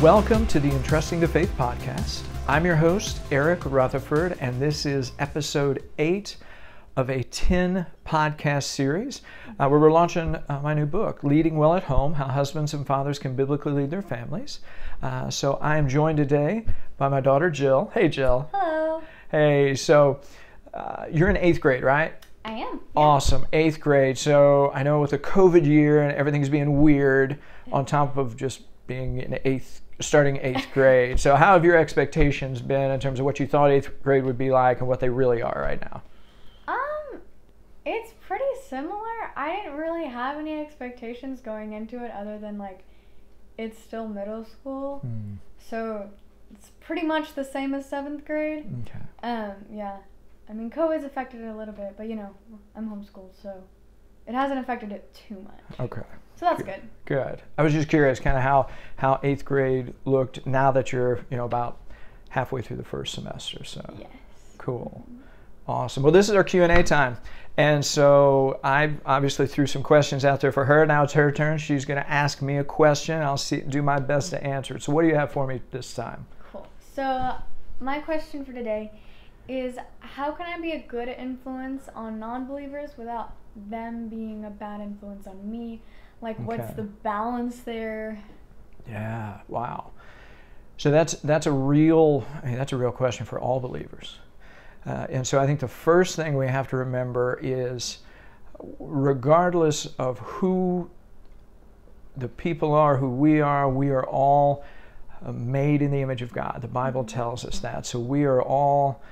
Welcome to the Entrusting to Faith podcast. I'm your host, Eric Rutherford, and this is episode 8 of a 10 podcast series where we're launching my new book, Leading Well at Home, How Husbands and Fathers Can Biblically Lead Their Families. So I am joined today by my daughter, Jill. Hey, Jill. Hello. Hey, so you're in 8th grade, right? I am. Yeah. Awesome, 8th grade. So I know with the COVID year and everything's being weird on top of just being in starting 8th grade. So how have your expectations been in terms of what you thought 8th grade would be like and what they really are right now? It's pretty similar. I didn't really have any expectations going into it other than like it's still middle school. So it's pretty much the same as 7th grade. Okay. Yeah. I mean, COVID's affected it a little bit, but you know, I'm homeschooled, so it hasn't affected it too much. Okay. So that's good. Good. I was just curious kind of how 8th grade looked now that you're, about halfway through the first semester. So Yes. Cool. Awesome. Well, this is our Q&A time. And so I obviously threw some questions out there for her. Now it's her turn. She's going to ask me a question. I'll do my best to answer it. So what do you have for me this time? Cool. So my question for today is, how can I be a good influence on non-believers without them being a bad influence on me? Like, what's the balance there? Yeah. Wow. So that's a real question for all believers. And so I think the first thing we have to remember is, regardless of who the people are, who we are all made in the image of God. The Bible tells us that. So we are all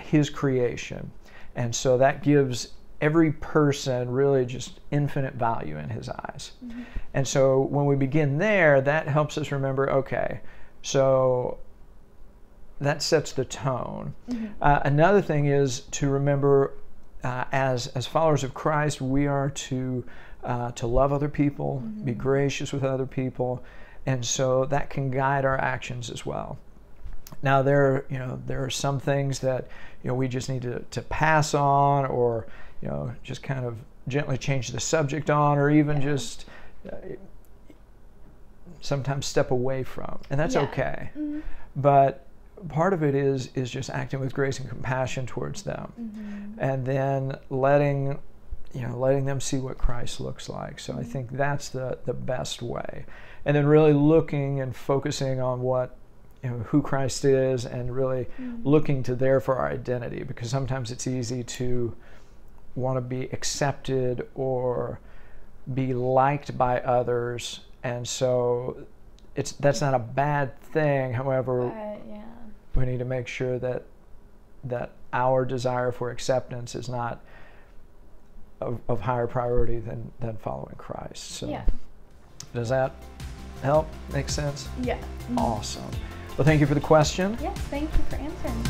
His creation. And so that gives every person really just infinite value in His eyes. And so when we begin there, that helps us remember, okay, so that sets the tone. Another thing is to remember, as followers of Christ, we are to love other people, be gracious with other people, and so that can guide our actions as well. Now there are some things that we just need to pass on, or just kind of gently change the subject on, or even just sometimes step away from, and that's okay. But part of it is just acting with grace and compassion towards them, and then letting them see what Christ looks like. So I think that's the best way, and then really looking and focusing on what who Christ is, and really looking to there for our identity, because sometimes it's easy to want to be accepted or be liked by others, and so that's not a bad thing. However, we need to make sure that our desire for acceptance is not of higher priority than following Christ. So does that help? Make sense? Yeah. Awesome. Well, thank you for the question. Yes, thank you for answering.